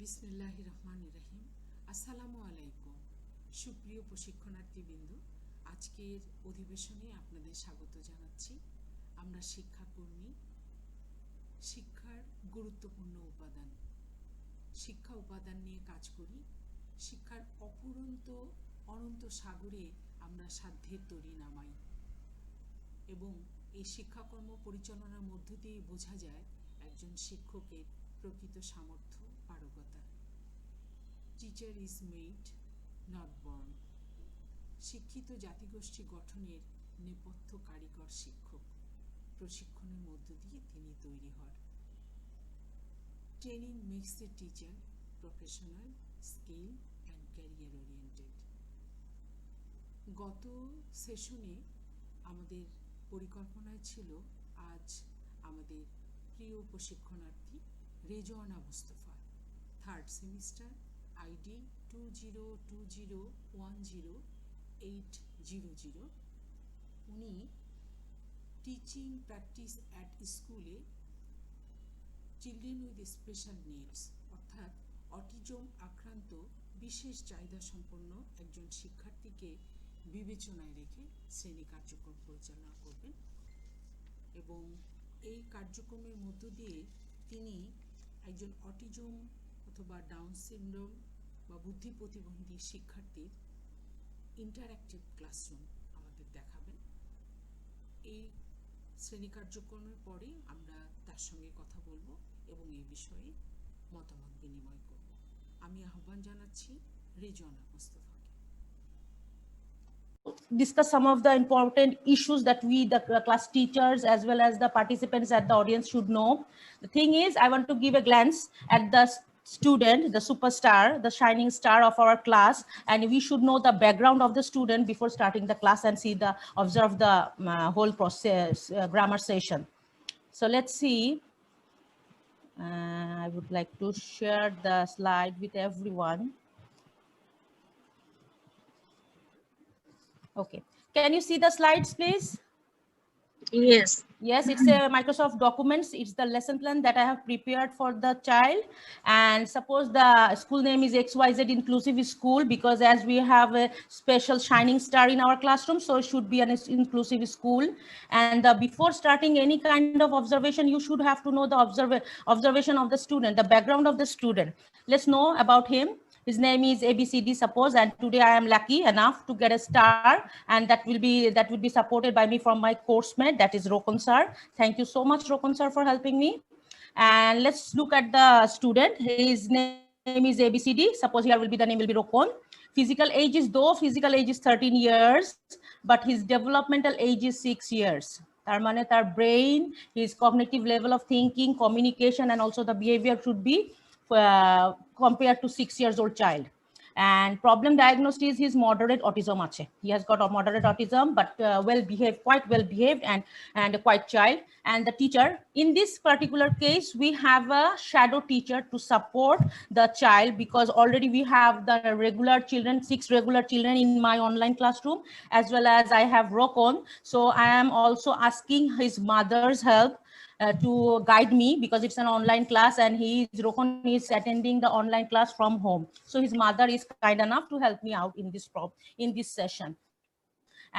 বিসমিল্লাহির রহমানির রহিম। আসসালামু আলাইকুম সুপ্রিয় প্রশিক্ষণার্থীবৃন্দ, আজকের অধিবেশনে আপনাদের স্বাগত জানাচ্ছি। আমরা শিক্ষাকর্মী, শিক্ষার গুরুত্বপূর্ণ উপাদান, শিক্ষা উপাদান নিয়ে কাজ করি। শিক্ষার অনন্ত সাগরে আমরা সাধ্যের তরি নামাই এবং এই শিক্ষাকর্ম পরিচালনার মধ্য দিয়ে বোঝা যায় একজন শিক্ষকের প্রকৃত সামর্থ্য, পারগতা। Teacher is made, not born. শিক্ষিত জাতিগোষ্ঠী গঠনের নেপথ্য কারিগর শিক্ষক, প্রশিক্ষণের মধ্য দিয়ে তিনি তৈরি হন। Training makes a teacher professional, skill and career oriented. গত সেশনে আমাদের পরিকল্পনায় ছিল আজ আমাদের প্রিয় প্রশিক্ষণার্থী Rezwana Mustafa, third semester, ID 2020108000। উনি টিচিং প্র্যাকটিস অ্যাট স্কুলে চিলড্রেন উইথ স্পেশাল নিডস অর্থাৎ অটিজম আক্রান্ত বিশেষ চাহিদা সম্পন্ন একজন শিক্ষার্থীকে বিবেচনায় রেখে শ্রেণী কার্যক্রম পরিচালনা করবেন এবং এই কার্যক্রমের মধ্য দিয়ে তিনি একজন অটিজম অথবা ডাউন সিনড্রোম বা বুদ্ধি প্রতিবন্ধী শিক্ষার্থীর ইন্টারঅ্যাক্টিভ ক্লাসরুম আমাদের দেখাবেন। এই শ্রেণী কার্যক্রমের পরে আমরা তার সঙ্গে কথা বলবো এবং এই বিষয়ে মতামত বিনিময় করব। আমি আহ্বান জানাচ্ছি Rezwana মুস্তফাকে। Discuss some of the important issues that we, the class teachers, as well as the participants at the audience should know. The thing is, I want to give a glance at the student, the superstar, the shining star of our class, and we should know the background of the student before starting the class and observe the whole process, grammar session. So let's see. I would like to share the slide with everyone. Okay, can you see the slides, please? Yes. Yes, it's a Microsoft Documents. It's the lesson plan that I have prepared for the child. And suppose the school name is XYZ Inclusive School, because as we have a special shining star in our classroom, so it should be an inclusive school. And before starting any kind of observation, you should have to know the observation of the student, the background of the student. Let's know about him. His name is ABCD, suppose, and today I am lucky enough to get a star, and that will be supported by me from my course mate, that is Rokon sir. Thank you so much, Rokon sir, for helping me. And let's look at the student. His name is ABCD. Suppose here will be the name will be Rokon. Physical age is 13 years, but his developmental age is 6 years. তার মানে তার brain, his cognitive level of thinking, communication, and also the behavior should be compared to 6 years old child. And problem diagnosed is his moderate autism ache. He has got a moderate autism, but quite well behaved and a quiet child. And the teacher, in this particular case, we have a shadow teacher to support the child, because already we have the regular children, 6 regular children in my online classroom, as well as I have Rokon. So I am also asking his mother's help to guide me, because it's an online class and Rokon is attending the online class from home. So his mother is kind enough to help me out in this session.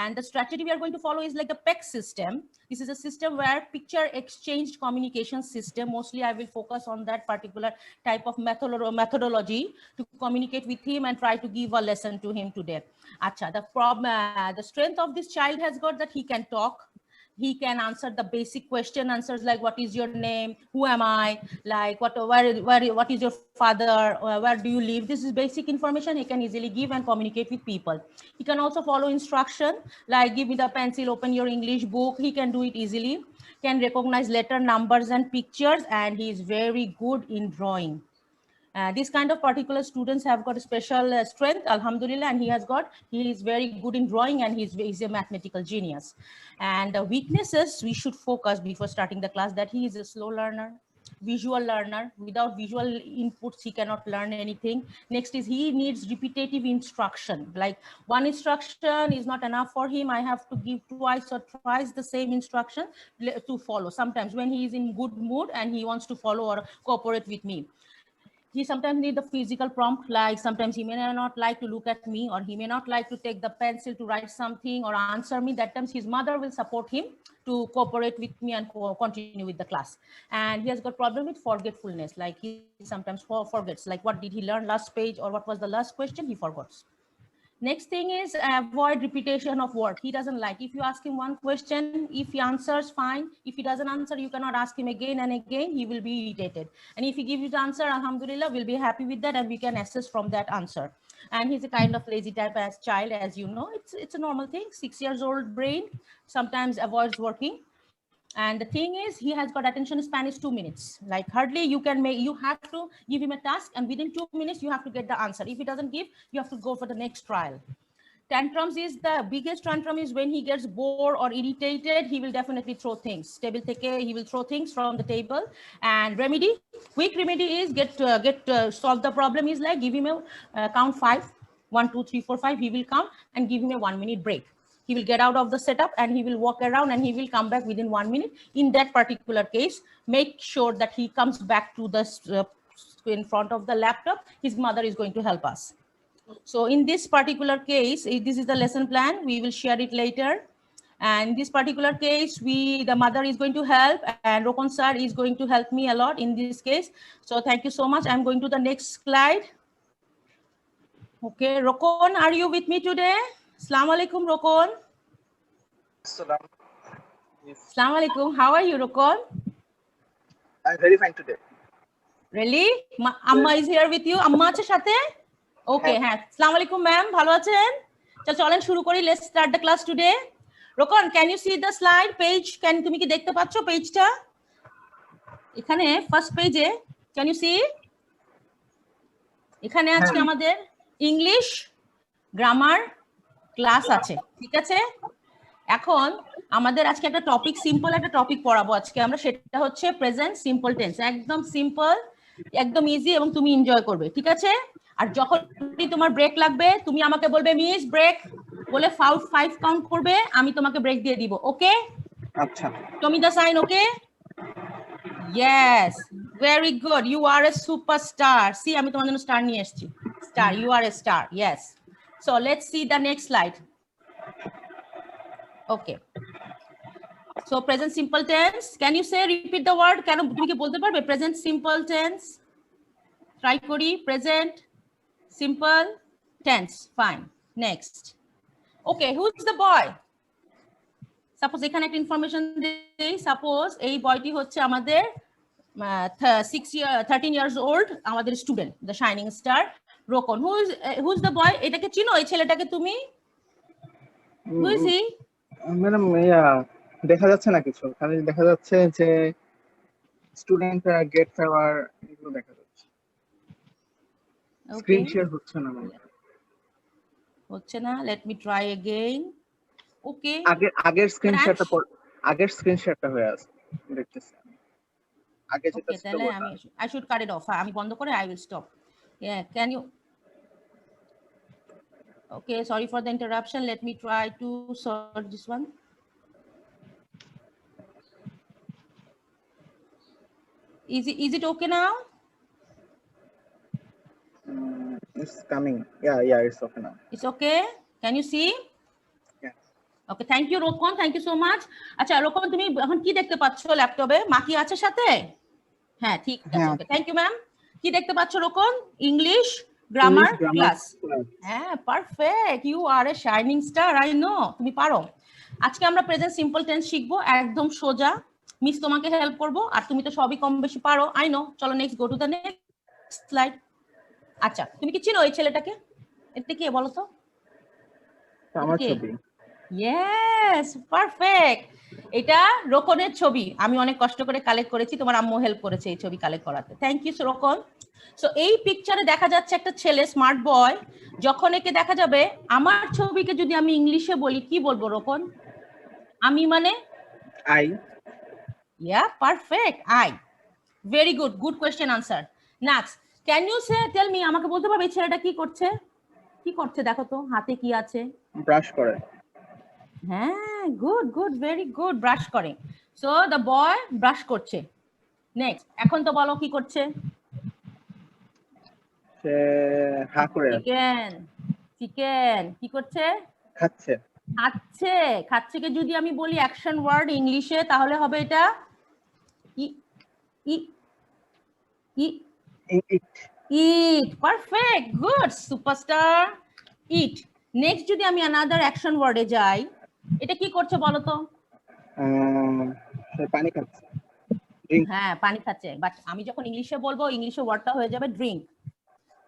And the strategy we are going to follow is like a PEC system. This is a system where picture exchange communication system. Mostly I will focus on that particular type of methodology to communicate with him and try to give a lesson to him today. Acha, the strength of this child has got that he can talk. He can answer the basic answers like what is your name, who am I, like what is your father, where do you live. This is basic information he can easily give and communicate with people. He can also follow instruction like give me the pencil, open your English book. He can do it easily, can recognize letter, numbers and pictures, and he is very good in drawing. These kind of particular students have got a special strength, alhamdulillah, and he is very good in drawing, and he's a mathematical genius. And weaknesses we should focus before starting the class, that he is a slow learner, visual learner. Without visual inputs he cannot learn anything. Next is he needs repetitive instruction, like one instruction is not enough for him. I have to give twice or thrice the same instruction to follow, sometimes when he is in good mood and he wants to follow or cooperate with me. he sometimes need the physical prompt, like sometimes he may not like to look at me, or he may not like to take the pencil to write something or answer me. That times his mother will support him to cooperate with me and continue with the class. And he has got problem with forgetfulness, like he sometimes forgets, like what did he learn last page, or what was the last question, he forgets. Next thing is avoid repetition of work. He doesn't like, if you ask him one question, if he answers, fine. If he doesn't answer, you cannot ask him again and again, he will be irritated. And if he gives you the answer, alhamdulillah, we'll be happy with that and we can assess from that answer. And he's a kind of lazy type as child, as you know, it's a normal thing. 6 years old brain sometimes avoids working. And the thing is, he has got attention span is 2 minutes. Like hardly you can make, you have to give him a task and within 2 minutes, you have to get the answer. If he doesn't give, you have to go for the next trial. Tantrums is the biggest tantrum is when he gets bored or irritated, he will definitely throw things. Table take, he will throw things from the table. And remedy, quick remedy is solve the problem is like give him a count 5, 1, 2, 3, 4, 5. He will count and give him a 1 minute break. He will get out of the setup and he will walk around and he will come back within 1 minute. In that particular case, make sure that he comes back to the in front of the laptop. His mother is going to help us. So in this particular case, this is the lesson plan. We will share it later. And in this particular case, the mother is going to help and Rokon sir is going to help me a lot in this case. So thank you so much. I'm going to the next slide. Okay, Rokon, are you with me today? Assalamu alaikum, Rokon. Salam. Yes. Assalamu alaikum. How are you, Rokon? I'm very fine today. Really? Amma is here with you. Amma ache sathe? Okay, ha. Assalamu alaikum, ma'am. Bhalo achen? Cholen shuru kori. Let's start the class today. Rokon, can you see the slide page? Tumi ki dekhte paccho page ta? Ekhane first page e, can you see? Ekhane ajke amader English grammar class আছে, ঠিক আছে? এখন আমাদের আজকে একটা topic, simple একটা topic পড়াবো আজকে আমরা, সেটা হচ্ছে প্রেজেন্ট সিম্পল টেন্স। একদম সিম্পল, একদম ইজি এবং তুমি এনজয় করবে, ঠিক আছে? আর যখন তোমার ব্রেক লাগবে তুমি আমাকে বলবে মিস ব্রেক বলে 5 কাউন্ট করবে, আমি তোমাকে ব্রেক দিয়ে দিব, ওকে? আচ্ছা। টমি the sign, okay? Yes, very good, you are a superstar. See আমি তোমার জন্য স্টার নিয়ে এসেছি, star, you are a star, yes. So let's see the next slide. Okay. So present simple tense. Can you say, repeat the word? Can you bolte parbe? Present simple tense. Try kori. Present simple tense. Fine. Next. Okay. Who's the boy? Suppose ekhane ekta information dei. Suppose ei boy ti hocche amader 13 years old. Amader student, the shining star. Rokon, who's the boy? এটাকে চিনো এই ছেলেটাকে তুমি? Who is he? Madam দেখা যাচ্ছে না কিছু, খালি দেখা যাচ্ছে যে স্টুডেন্টরা গেট ফেওয়ার এগুলো দেখা যাচ্ছে। স্ক্রিন শেয়ার হচ্ছে না ম্যাডাম। হচ্ছে না, let me try again. Okay. আগের স্ক্রিন শেয়ারটা আগের স্ক্রিন শেয়ারটা হয়ে আছে দেখতেছি আগে যেটা ছিল। তাহলে আমি I should cut it off. আমি বন্ধ করে I will stop. Yeah, can you? Okay, sorry for the interruption. Let me try to sort this one. Is it okay now? It's coming. Yeah, it's okay now. It's okay. Can you see? Yeah. Okay, thank you Rokon, thank you so much. আচ্ছা Rokon, তুমি এখন কি দেখতে পাচ্ছো ল্যাপটপে? মা কি আছে সাথে? হ্যাঁ, ঠিক আছে। Okay, thank you ma'am. কি দেখতে পাচ্ছো Rokon? English grammar class. হ্যাঁ, perfect, you are a shining star, I know, তুমি পারো। আজকে আমরা প্রেজেন্ট সিম্পল টেন্স শিখবো, একদম সোজা। মিস তোমাকে হেল্প করবো আর তুমি তো সবই কম বেশি পারো, আই নো। চলো next, go to the next slide. আচ্ছা, তুমি কি চিনো এই ছেলেটাকে? এটা কে বলো তো? আমার ছবি। Yes, perfect. এটা রোকনের ছবি, আমি অনেক কষ্ট করে কালেক্ট করেছি, তোমার আম্মু হেল্প করেছে এই ছবি কালেক্ট করাতে, থ্যাংক ইউ রোকন। সো এই পিকচারে দেখা যাচ্ছে একটা ছেলে, স্মার্ট বয়। যখন একে দেখা যাবে, আমার ছবিকে যদি আমি ইংলিশে বলি কি বলবো রোকন? আমি মানে I. Yeah, perfect, I. Very good, good question answer. Next, can you say tell me, আমাকে বলতে পারবে এই ছেলেটা কি করছে? কি করছে দেখো তো, হাতে কি আছে? ব্রাশ করে। হ্যাঁ, good good, very good, brush করে। সো দ্য বয় ব্রাশ করছে। নেক্সট, এখন তো বলো কি করছে? সে হা করে আছে, চিকেন চিকেন কি করছে? খাচ্ছে। খাচ্ছে। খাচ্ছেকে যদি আমি বলি অ্যাকশন ওয়ার্ড ইংলিশে তাহলে হবে এটা ই ই ই eat. Eat. Perfect, good, superstar. Eat. Next যদি আমি অ্যানাদার অ্যাকশন ওয়ার্ডে যাই, এটা কি করছে বলো তো? সে পানি খাচ্ছে, ড্রিঙ্ক। হ্যাঁ, পানি খাচ্ছে, বাট আমি যখন ইংলিশে বলবো ইংলিশে ওয়ার্ডটা হয়ে যাবে ড্রিঙ্ক।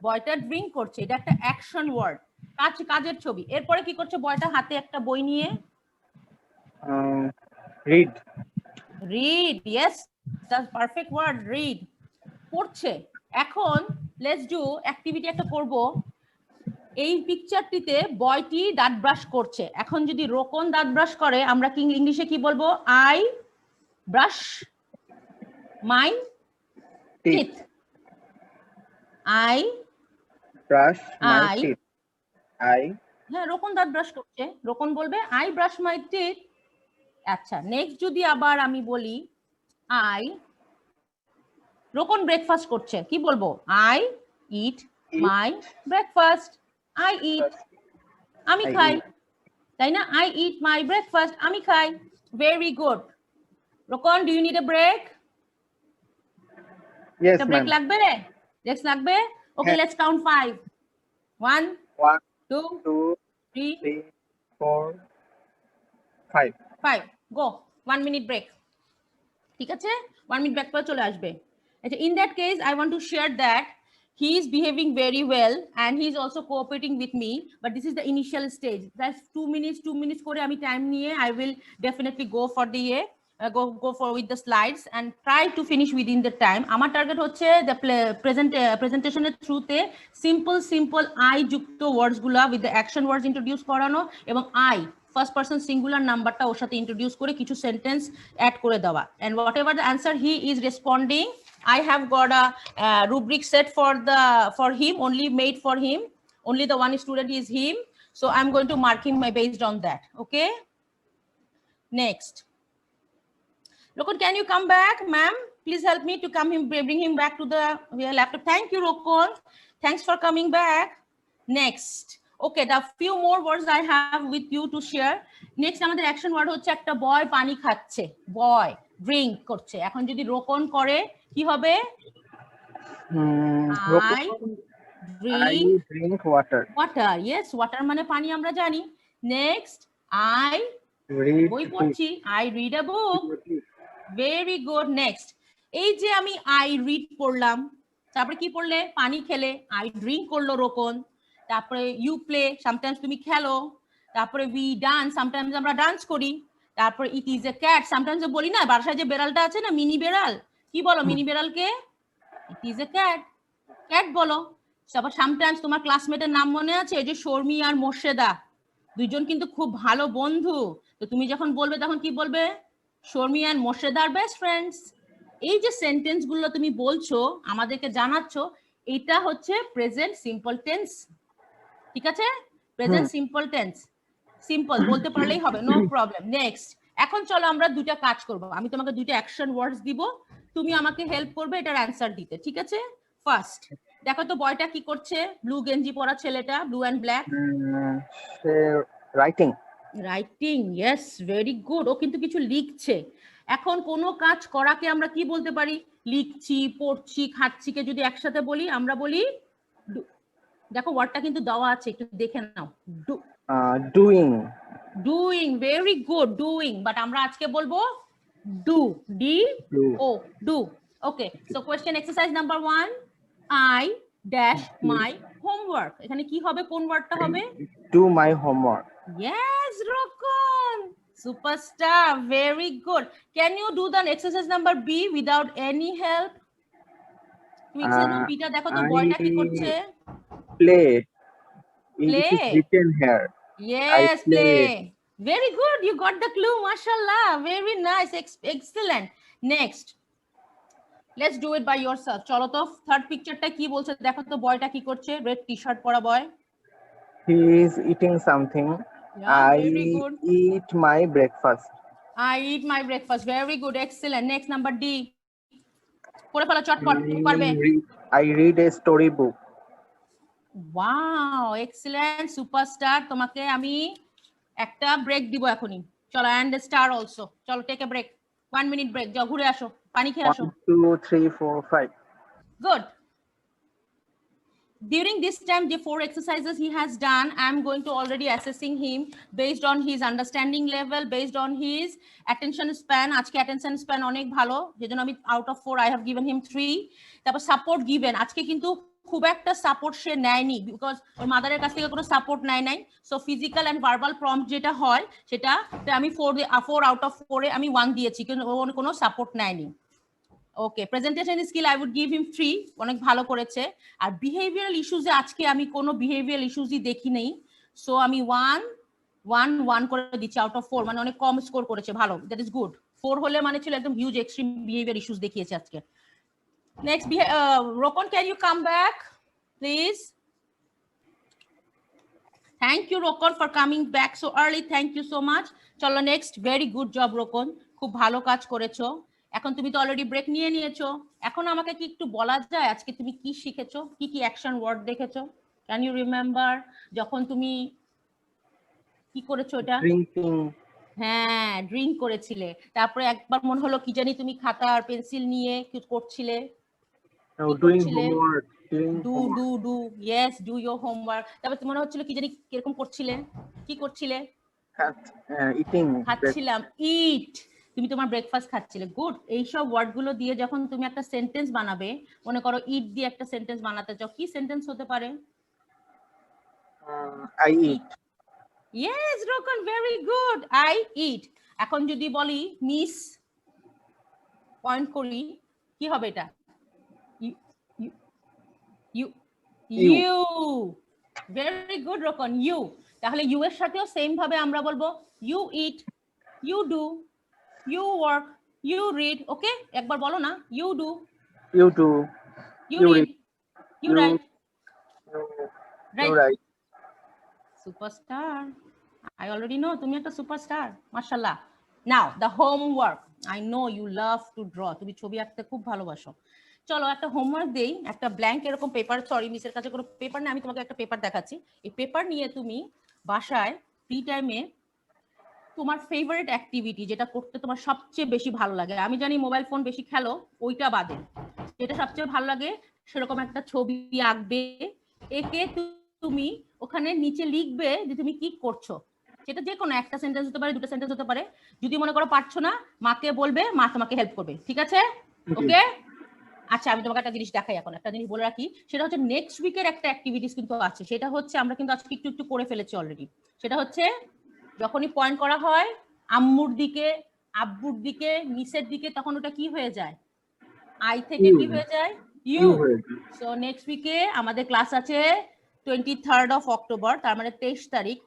বয়টা ড্রিঙ্ক করছে, এটা একটা অ্যাকশন ওয়ার্ড, কাজের ছবি। এরপরে কি করছে বয়টা? হাতে একটা বই নিয়ে read. Read, yes, that's perfect word, read. পড়ছে। এখন লেটস ডু অ্যাক্টিভিটি একটা করব। এই পিকচারটিতে বয়টি দাঁত ব্রাশ করছে। এখন যদি রোকন দাঁত ব্রাশ করে আমরা কি ইংলিশে কি বলবো? I brush my teeth. I brush my I teeth. I. হ্যাঁ, রোকন দাঁত ব্রাশ করছে, রোকন বলবে আই ব্রাশ মাই টিথ। আচ্ছা, নেক্সট যদি আবার আমি বলি আই, রোকন ব্রেকফাস্ট করছে, কি বলবো? I eat my breakfast. I eat, আমি I খাই, eat. তাই না? আই ইট মাই ব্রেকফাস্ট, আমি খাই। Very good. Rokon, do you need a break? Yes, একটা ব্রেক ma'am. লাগবে? ব্রেক লাগবে? ওকে, হ্যাঁ। Let's count 5 1 1, 2 2, 3 3, 4, 5. 5 go. 1 minute break. ঠিক আছে, 1 মিনিট ব্রেক পরে চলে আসবে। আচ্ছা, in that case I want to share that he is behaving very well and he is also cooperating with me, but this is the initial stage. That's 2 minutes করে আমি time নিয়ে I will definitely go for the go for with the slides and try to finish within the time. আমার target হচ্ছে the প্রেজেন্টেশনের থ্রুতে simple I যুক্ত ওয়ার্ডস গুলা with the action words introduce করানো এবং I ফার্স্ট পারসন সিঙ্গুলার নাম্বারটা ওর সাথে introduce করে কিছু সেন্টেন্স অ্যাড করে দেওয়া। and whatever the answer he is responding, I have got a rubric set for him, only made for him, only the one student is him, so I'm going to mark him based on that. Okay, next. Rokon, can you come back, ma'am? Please help me to bring him back to the laptop. Thank you, Rokon. Thanks for coming back. Next. Okay, the few more words I have with you to share. Next, আমাদের action word হচ্ছে একটা বয় পানি খাচ্ছে, বয় drink করছে। এখন যদি রোকন করে কি হবে? I drink water. water. Yes, water মানে পানি আমরা জানি। Next, I Read বই book. পড়ছি, I read a book. Very good. Next, এই যে আমি I read পড়লাম, তারপরে কি পড়লে? পানি খেলে। I drink করলো রোকন। তারপরে you play, sometimes তুমি খেলো। তারপরে we dance, sometimes আমরা ডান্স করি। তারপরে it is a cat, sometimes বলি না বাসায় যে বেড়ালটা আছে না, মিনি বেড়াল, কি বলো মিনি বেড়ালকে? It is a cat, cat বলো। তারপর সামটাইমস তোমার ক্লাসমেটের নাম মনে আছে, এই যে শর্মি আর মোর্শেদা, দুইজন কিন্তু খুব ভালো বন্ধু, তো তুমি যখন বলবে তখন কি বলবে? শর্মি আর মোর্শেদা আর বেস্ট ফ্রেন্ডস। এই যে সেন্টেন্স গুলো তুমি বলছো আমাদেরকে জানাচ্ছ, এটা হচ্ছে প্রেজেন্ট সিম্পল টেন্স। ঠিক আছে, প্রেজেন্ট সিম্পল টেন্স, সিম্পল বলতে পারলেই হবে, নো প্রবলেম। নেক্সট, এখন চলো আমরা দুইটা কাজ করব। আমি তোমাকে দুইটা অ্যাকশন ওয়ার্ডস দিব, তুমি আমাকে হেল্প করবে এটার অ্যান্সার দিতে। ঠিক আছে, ফার্স্ট দেখো তো বয়টা কি করছে? ব্লু গেঞ্জি পরা ছেলেটা, ব্লু এন্ড ব্ল্যাক, সে writing. Writing, yes, very good. ও কিন্তু কিছু লিখছে। এখন কোনো কাজ করাকে আমরা কি বলতে পারি? লিখছি, পড়ছি, খাচ্ছি কে যদি একসাথে বলি আমরা বলি দেখো ওয়ার্ডটা কিন্তু দেওয়া আছে, একটু দেখে নাও। Doing. Doing, very good, doing, but আমরা আজকে বলবো do, D O, do. Okay, so question exercise number 1, I dash my homework. এখানে কি হবে? কোন ওয়ার্ডটা হবে? Do my homework. Yes, Rokon, superstar, very good. Can you do the exercise number B without any help? তুমি exercise number beta দেখো তো বয়টা কি করছে? Play. Play. It is written here. Yes, I play. play. Very good, you got the clue, mashallah, very nice, excellent. Next, let's do it by yourself. চলো তো third পিকচারটা কি বলছে দেখো তো, বয়টা কি করছে? রেড টি-শার্ট পরা বয়। He is eating something. Yeah, I very good. eat my breakfast. I eat my breakfast, very good, excellent. Next, number D, করে ফেলো চটপট, তুমি পারবে। I read a story book. Wow, excellent, superstar. তোমাকে আমি একটা break দিব এখনই। চলো, এন্ড স্টার অলসো। চলো, take a break, 1 minute break. যাও ঘুরে আসো, পানি খেয়ে আসো। 1 2 3 4 5 Good. During this time, the 4 exercises he has done, I'm going to already assessing him based on his understanding level, based on his attention span. আজকে attention span অনেক ভালো, যেজন্য আমি out of 4 I have given him 3. তারপর support given, আজকে কিন্তু খুব একটা support সে নেয়নি, বিকজ ওর মাদারের কাছ থেকে কোনো সাপোর্ট নাই। So physical and verbal prompt যেটা হয় সেটা আমি 4 আউট অফ 4 এ আমি 1 দিয়েছি, কিন্তু ওর কোনো সাপোর্ট নেয়নি। Okay, presentation skill I would give him 3, অনেক ভালো করেছে। আর বিহেভিয়ারাল ইস্যুসে আজকে আমি কোনো বিহেভিয়ারাল ইস্যুসই দেখি নেই, সো আমি 1 করে দিচ্ছি আউট অফ 4, মানে অনেক কম স্কোর করেছে, ভালো, দ্যাট ইজ গুড। 4 হলে মানে ছিল একদম হিউজ এক্সট্রিম বিহেভিয়ার ইস্যুস দেখিয়েছে আজকে। Next, Rokon, can you come back please? Thank you Rokon for coming back so early, thank you so much. চলো next, very good job Rokon, খুব ভালো কাজ করেছো। এখন তুমি তো অলরেডি ব্রেক নিয়েছো, এখন আমাকে কি একটু বলা যায় আজকে তুমি কি শিখেছো, কি কি অ্যাকশন ওয়ার্ড দেখেছো? ক্যান ইউ রিমেম্বার যখন তুমি কি করেছো? এটা ড্রিঙ্কিং, হ্যাঁ, ড্রিঙ্ক করেছিলে, তারপরে একবার মনে হলো কি জানি তুমি খাতা আর পেন্সিল নিয়ে কি করছিলে? Doing homework, do yes, do your homework. তারপর মনে হচ্ছিল কি জানি কিরকম করছিলে, কি করছিলে? ইটিং, খাচ্ছিলাম, ইট, তুমি তোমার ব্রেকফাস্ট খাচ্ছিলে, গুড। এইসব ওয়ার্ড গুলো দিয়ে যখন তুমি একটা সেন্টেন্স বানাবে, মনে করো ইট দিয়ে একটা সেন্টেন্স বানাতে চাও, কি সেন্টেন্স হতে পারে? I eat. Yes Rokon, very good, I eat. এখন যদি বলি মিস, পয়েন্ট করি, কি হবে এটা? You, very good Rokon, you. তাহলে ইউ এর সাথেও সেম ভাবে আমরা বলবো you eat, you do, you work, you read. Okay, একবার বলো না, you do, you do, you read, you write, right. Superstar, I already know তুমি একটা সুপারস্টার, মাশাআল্লাহ। Now the homework, I know you love to draw, তুমি ছবি আঁকতে খুব ভালোবাসো। চলো একটা হোমওয়ার্ক দেই, একটা ব্ল্যাঙ্ক এরকম পেপার, সরি মিসের কাছে কোনো পেপার নেই, আমি তোমাকে একটা পেপার দেখাচ্ছি। এই পেপার নিয়ে তুমি বাসায় ফ্রি টাইমে তোমার ফেভারিট অ্যাক্টিভিটি, যেটা করতে তোমার সবচেয়ে বেশি ভালো লাগে, আমি জানি মোবাইল ফোন বেশি খেলো, ওইটা বাদে যেটা সবচেয়ে ভালো লাগে সেরকম একটা ছবি আঁকবে, একে তুমি ওখানে নিচে লিখবে যে তুমি কি করছো। সেটা যে কোনো একটা সেন্টেন্স হতে পারে, দুটো সেন্টেন্স হতে পারে। যদি মনে করো পারছো না, মাকে বলবে, মা তোমাকে হেল্প করবে, ঠিক আছে? ওকে, আচ্ছা আমি তোমাকে একটা জিনিস দেখাই, এখন একটা জিনিস বলে রাখি, সেটা হচ্ছে নেক্সট উইকের একটা অ্যাক্টিভিটিস কিন্তু আছে, সেটা হচ্ছে আমরা কিন্তু আজকে একটু করে ফেলেছি অলরেডি। সেটা হচ্ছে যখনই পয়েন্ট করা হয় আম্মুর দিকে, আব্বুর দিকে, মিসের দিকে, তখন ওটা কি হয়ে যায়? আই থেকে কি হয়ে যায়? ইউ। সো নেক্সট উইকে আমাদের ক্লাস আছে 23rd of October, তার মানে 23 তারিখ,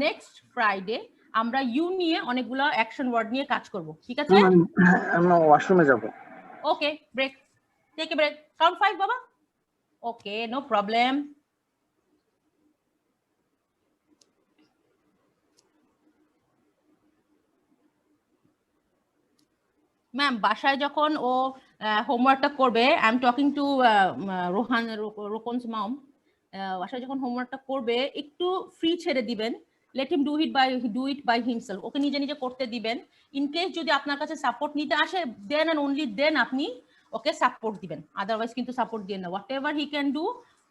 নেক্সট ফ্রাইডে আমরা ইউ নিয়ে অনেকগুলো অ্যাকশন ওয়ার্ড নিয়ে কাজ করব, ঠিক আছে? আমরা ওয়াশরুমে যাব। Okay, break, take a break, count 5 বাবা। ওকে, নো প্রবলেম। ম্যাম বাসায় যখন ও হোমওয়ার্কটা করবে, I am talking to Rokon's mom, বাসায় যখন হোমওয়ার্কটা করবে একটু ফ্রি ছেড়ে দিবেন, let him do it by himself, ওকে নিজে নিজে করতে দিবেন। ইন কেস যদি আপনার কাছে সাপোর্ট নিতে আসে, দেন এন্ড অনলি দেন আপনি ওকে সাপোর্ট দিবেন, আদারওয়াইজ কিন্তু সাপোর্ট দিবেন না। What ever he can do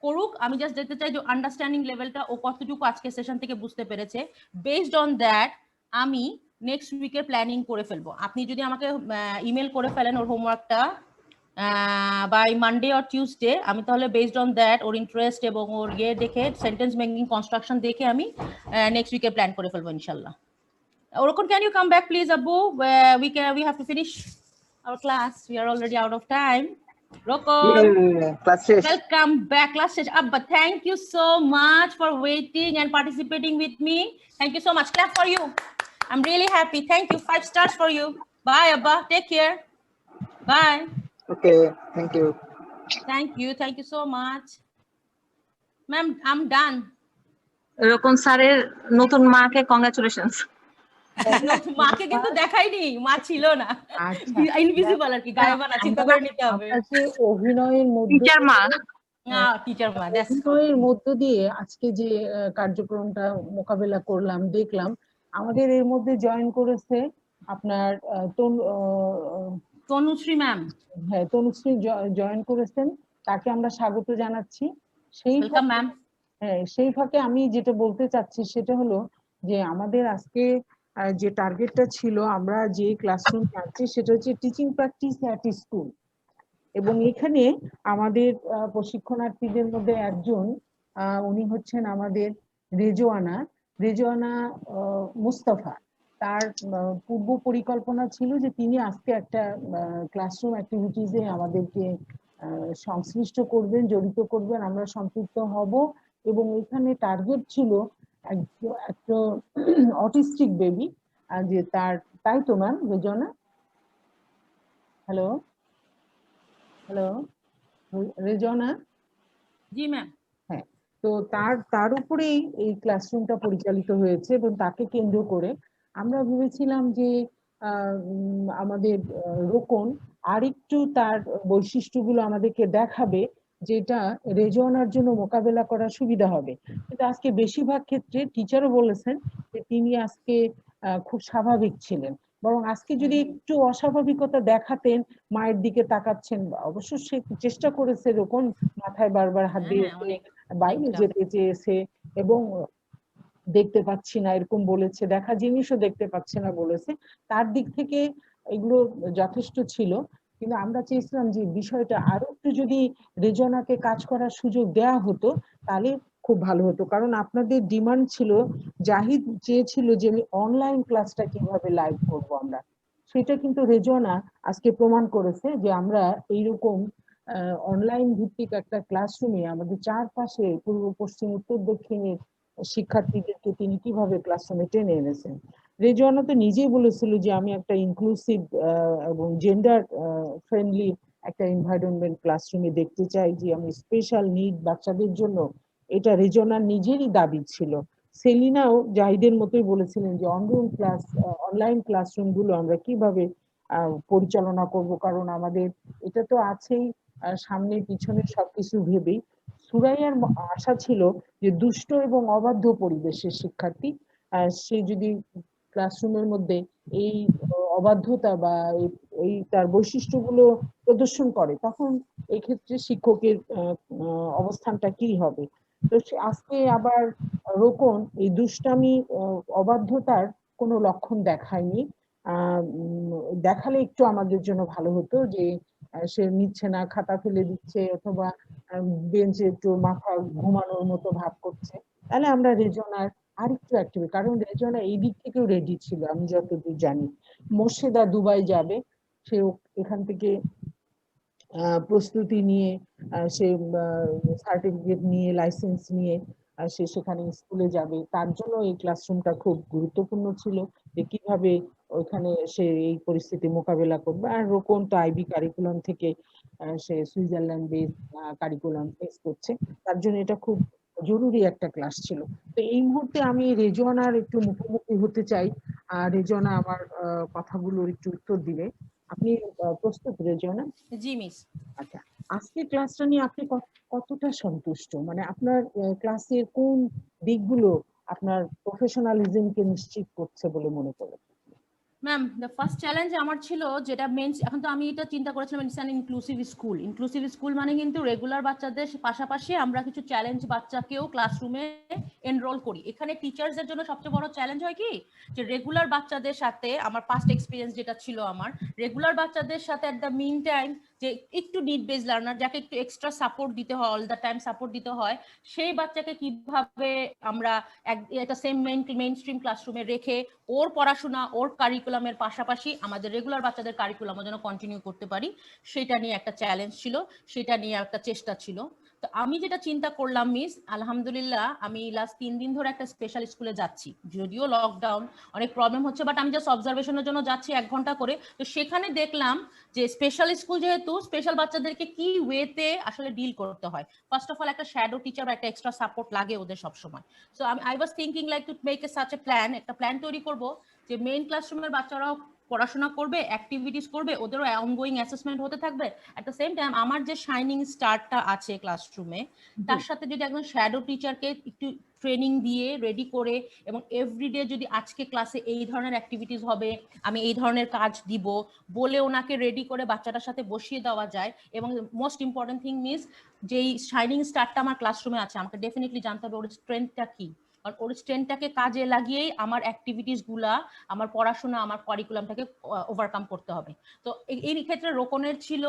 করুক, আমি জাস্ট দেখতে চাই যে আন্ডারস্ট্যান্ডিং লেভেলটা ও কতটুকু আজকে সেশন থেকে বুঝতে পেরেছে। বেসড অন দ্যাট আমি নেক্সট উইকের প্ল্যানিং করে ফেলবো। আপনি যদি আমাকে ইমেল করে ফেলেন ওর হোমওয়ার্কটা বাই মানডে অর টিউসডে, আমি তাহলে based on that or interest এবং ওর ইয়ে দেখে, সেন্টেন্স মেকিং কনস্ট্রাকশন দেখে আমি নেক্সট উইকে প্ল্যান করে ফেলবো ইনশাল্লাহ। Orokun, can you come back please, Abu? We have to finish our class, we are already out of time. Rokun, welcome back, class stage. Abba, thank you so much for waiting and participating with me. Thank you so much, clap for you. I'm really happy, thank you, 5 stars for you. Bye Abba, take care, bye. Okay, thank you. Thank you so much. Ma'am, I'm done. রোকন স্যারের নতুন মাকে congratulations. মাকে কিন্তু দেখাইনি, মা ছিল না, invisible আর কি, গায়েবানা, চিন্তা করে নিতে হবে। অভিনয়ের মধ্যে টিচার মা টিচার মা, দ্যাটস অভিনয়ের মধ্য দিয়ে আজকে যে কার্যক্রমটা মোকাবেলা করলাম দেখলাম, আমাদের এর মধ্যে জয়েন করেছে আপনার তনুশ্রী ম্যাম, হ্যাঁ তনুশ্রী জয়েন করেছেন, তাকে আমরা স্বাগত জানাচ্ছি। সেই ওয়েলকাম ম্যাম। হ্যাঁ, সেই ফাঁকে আমি যেটা বলতে চাচ্ছি সেটা হলো যে আমাদের আজকে যে টার্গেটটা ছিল, আমরা যে ক্লাসরুম আনছি সেটা হচ্ছে টিচিং প্র্যাকটিস অ্যাট স্কুল। এবং এখানে আমাদের প্রশিক্ষণার্থীদের মধ্যে একজন উনি হচ্ছেন আমাদের রেজওয়ানা মুস্তাফা। তার পূর্ব পরিকল্পনা ছিল যে তিনি আজকে একটা ক্লাসরুম অ্যাক্টিভিটিসে আমাদেরকে সংশ্লিষ্ট করবেন, জড়িত করবেন, আমরা সম্পৃক্ত হব। এবং এখানে টার্গেট ছিল একটা অটিস্টিক বেবি, যে তার, তাই তো ma'am Rezwana? Hello hello Rezwana? জি ম্যাম। হ্যাঁ, তো তার উপরেই এই ক্লাসরুমটা পরিচালিত হয়েছে এবং তাকে কেন্দ্র করে আমরা ভেবেছিলাম যে আমাদের রোকন আরেকটু তার বৈশিষ্ট্যগুলো আমাদেরকে দেখাবে, যেটা রেজওয়ানার জন্য মোকাবেলা করা সুবিধা হবে। কিন্তু আজকে বেশিরভাগ ক্ষেত্রে টিচারও বলেছেন যে তিনি আজকে খুব স্বাভাবিক ছিলেন, বরং আজকে যদি একটু অস্বাভাবিকতা দেখাতেন, মায়ের দিকে তাকাচ্ছেন, অবশ্য সে চেষ্টা করেছে, রোকন মাথায় বারবার হাত দিয়েছে, বাইরে যেতে চেয়েছে এবং দেখতে পাচ্ছি না এরকম বলেছে, দেখা জিনিসও দেখতে পাচ্ছে না বলেছে, তার দিক থেকে এগুলো যথেষ্ট ছিল। কিন্তু আমরা চেয়েছিলাম যে বিষয়টা আরো একটু যদি রেজওয়ানাকে কাজ করার সুযোগ দেওয়া হতো তাহলে খুব ভালো হতো। কারণ আপনাদের ডিমান্ড ছিল, জাহিদ চেয়েছিল যে আমি অনলাইন ক্লাসটা কিভাবে লাইভ করব আমরা, সেটা কিন্তু রেজওয়ানা আজকে প্রমাণ করেছে যে আমরা এইরকম অনলাইন ভিত্তিক একটা ক্লাসরুমে আমাদের চারপাশে পূর্ব পশ্চিম উত্তর দক্ষিণের শিক্ষার্থীদেরকে তিনি কিভাবে ক্লাসরুমে টেনে এনেছেন। রেজওয়ানা তো নিজেই বলেছিল যে আমি একটা ইনক্লুসিভ এবং জেন্ডার ফ্রেন্ডলি একটা এনভায়রনমেন্ট ক্লাসরুমে দেখতে চাই, যে আমি স্পেশাল নিড বাচ্চাদের জন্য, এটা রেজওয়ানার নিজেরই দাবি ছিল। সেলিনাও জাহিদের মতোই বলেছিলেন যে অনলাইন ক্লাসরুম গুলো আমরা কিভাবে পরিচালনা করব, কারণ আমাদের এটা তো আছেই সামনে পিছনে সবকিছু ভেবেই। সুরাইয়ার আশা ছিল যে দুষ্ট এবং অবাধ্য পরিবেশের শিক্ষার্থী, সে যদি ক্লাসরুমের মধ্যে এই অবাধ্যতা বা এই তার বৈশিষ্ট্যগুলো প্রদর্শন করে, তখন এই ক্ষেত্রে শিক্ষকের অবস্থানটা কি হবে। তো আজকে আবার রোকন এই দুষ্টামি অবাধ্যতার কোনো লক্ষণ দেখায়নি। দেখালে একটু আমাদের জন্য ভালো হতো, যে সে নিচ্ছে না, খাতা ফেলে দিচ্ছে, অথবা বেঞ্চে একটু মাথা ঘুমানোর মতো ভাব করছে, তাহলে আমরা রেজওয়ানার আরেকটু অ্যাক্টিভ, কারণ রেজওয়ানা এই দিক থেকেও রেডি ছিল আমি যতদূর জানি। মোর্শেদা দুবাই যাবে, সে এখান থেকে প্রস্তুতি নিয়ে সে সার্টিফিকেট নিয়ে, লাইসেন্স নিয়ে সে সেখানে স্কুলে যাবে, তার জন্য এই ক্লাসরুমটা খুব গুরুত্বপূর্ণ ছিল, যে কিভাবে ওইখানে সে এই পরিস্থিতি মোকাবেলা করবে। আর রোকন তো আইবি কারিকুলাম থেকে সে সুইজারল্যান্ড বেস কারিকুলাম ফেস করছে, তার জন্য এটা খুব জরুরি একটা ক্লাস ছিল। তো এই মুহূর্তে আমি রেজওয়ানার একটু মুখোমুখি হতে চাই, আর রেজওয়ানা আমার কথাগুলোর একটু উত্তর দিবে। আপনি প্রস্তুত রেজওয়ানা? জি মিস। আচ্ছা, আজকে ক্লাসটা নিয়ে আপনি কতটা সন্তুষ্ট, মানে আপনার ক্লাসের কোন দিকগুলো আপনার প্রফেশনালিজমকে নিশ্চিত করছে বলে মনে করেন? ম্যাম, দ্য ফার্স্ট চ্যালেঞ্জ আমার ছিল, যেটা মেন, এখন তো আমি এটা চিন্তা করেছিলাম it's an inclusive school. Inclusive school মানে কিন্তু রেগুলার বাচ্চাদের পাশাপাশি আমরা কিছু চ্যালেঞ্জ বাচ্চাকেও ক্লাসরুমে এনরোল করি। এখানে টিচার্সদের জন্য সবচেয়ে বড় চ্যালেঞ্জ হয় কি, যে রেগুলার বাচ্চাদের সাথে, আমার পাস্ট এক্সপিরিয়েন্স যেটা ছিল আমার, রেগুলার বাচ্চাদের সাথে অ্যাট দ্য মিন টাইম যে একটু নিড বেস লার্নার, যাকে একটু এক্সট্রা সাপোর্ট দিতে হয়, অল দ্য টাইম সাপোর্ট দিতে হয়, সেই বাচ্চাকে কিভাবে আমরা একটা সেম মেইন স্ট্রিম ক্লাসরুমে রেখে ওর পড়াশোনা, ওর কারিকুলামের পাশাপাশি আমাদের রেগুলার বাচ্চাদের কারিকুলামও যেন কন্টিনিউ করতে পারি, সেটা নিয়ে একটা চ্যালেঞ্জ ছিল, সেটা নিয়ে একটা চেষ্টা ছিল। তো আমি যেটা চিন্তা করলাম মিস, আলহামদুলিল্লাহ আমি লাস্ট 3 দিন ধরে একটা স্পেশাল স্কুলে যাচ্ছি, যদিও লকডাউন অনেক প্রবলেম হচ্ছে, বাট আমি জাস্ট অবজারভেশনের জন্য যাচ্ছি 1 ঘন্টা করে। তো সেখানে দেখলাম যে স্পেশাল স্কুল যেহেতু, স্পেশাল বাচ্চাদেরকে কি ওয়েতে আসলে ডিল করতে হয়। ফার্স্ট অফ অল একটা শ্যাডো টিচার বা একটা এক্সট্রা সাপোর্ট লাগে ওদের সবসময়। So I was thinking like to make a such a plan, একটা প্ল্যান তৈরি করব যে মেইন ক্লাসরুমের বাচ্চারাও পড়াশোনা করবে, অ্যাক্টিভিটিস করবে, ওদেরও অনগোয়িং অ্যাসেসমেন্ট হতে থাকবে। অ্যাট দ্য সেম টাইম আমার যে শাইনিং স্টারটা আছে ক্লাসরুমে, তার সাথে যদি একজন শ্যাডো টিচারকে একটু ট্রেনিং দিয়ে রেডি করে, এবং এভরিডে যদি আজকে ক্লাসে এই ধরনের অ্যাক্টিভিটিস হবে, আমি এই ধরনের কাজ দিব বলে ওনাকে রেডি করে বাচ্চাটার সাথে বসিয়ে দেওয়া যায়। এবং মোস্ট ইম্পর্টেন্ট থিং মিস, যেই শাইনিং স্টারটা আমার ক্লাসরুমে আছে, আমাকে ডেফিনেটলি জানতে হবে ওর স্ট্রেংথটা কি, কারণ ওর স্ট্রেংথটাকে কাজে লাগিয়েই আমার অ্যাক্টিভিটিস গুলা, আমার পড়াশোনা, আমার কারিকুলামটাকে ওভারকাম করতে হবে। তো এই ক্ষেত্রে রোকনের ছিল,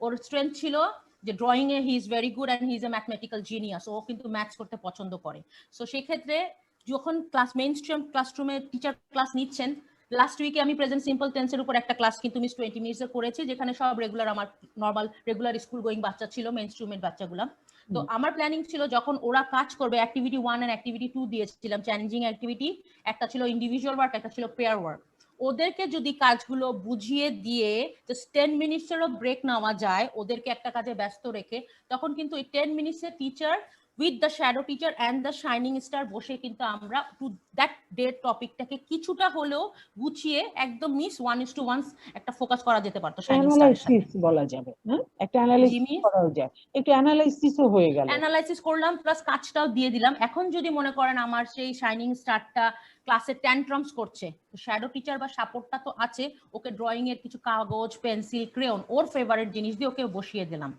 ওর স্ট্রেংথ ছিল যে ড্রয়িং এ he is very good and he is a mathematical genius, ও কিন্তু ম্যাথস করতে পছন্দ করে। সো সেই ক্ষেত্রে যখন মেইন স্ট্রিম ক্লাসরুমে টিচার ক্লাস নিচ্ছেন, লাস্ট উইকে আমি প্রেজেন্ট সিম্পল টেন্সের উপর একটা ক্লাস কিন্তু মিস 20 মিনিটস এর করেছি, যেখানে সব রেগুলার আমার নর্মাল রেগুলার স্কুল গোয়িং বাচ্চা ছিল, মেইন স্ট্রিমের বাচ্চাগুলো। তো আমার প্ল্যানিং ছিল যখন ওরা কাজ করবে, অ্যাক্টিভিটি 1 এন্ড অ্যাক্টিভিটি 2 দিয়েছিলাম, চ্যালেঞ্জিং অ্যাক্টিভিটি, একটা ছিল ইন্ডিভিজুয়াল ওয়ার্ক, একটা ছিল পেয়ার ওয়ার্ক। ওদেরকে যদি কাজগুলো বুঝিয়ে দিয়ে জাস্ট 10 মিনিটসেরও ব্রেক নেওয়া যায় ওদেরকে একটা কাজে ব্যস্ত রেখে, তখন কিন্তু এই 10 মিনিটসের teacher with the shadow teacher and the shining star বসে কিন্তু আমরা টু দ্যাট ডে টপিকটাকে কিছুটা হলেও গুছিয়ে একদম মিস 1:1 একটা ফোকাস করা যেতে পারতো শাইনিং স্টারের সাথে। অ্যানালাইসিস বলা যাবে, হ্যাঁ, একটা অ্যানালাইসিস করাও যায়, একটু অ্যানালাইসিসও হয়ে গেল, অ্যানালাইসিস করলাম প্লাস কাজটাও দিয়ে দিলাম। এখন যদি মনে করেন আমার সেই শাইনিং স্টারটা ক্লাসে ট্যান্ট্রামস করছে, তো শ্যাডো টিচার বা সাপোর্টটা তো আছে, ওকে ড্রয়িং এর কিছু কাগজ, পেন্সিল, ক্রেয়ন, ওর ফেভারিট জিনিস দিয়ে ওকে বসিয়ে দিলাম।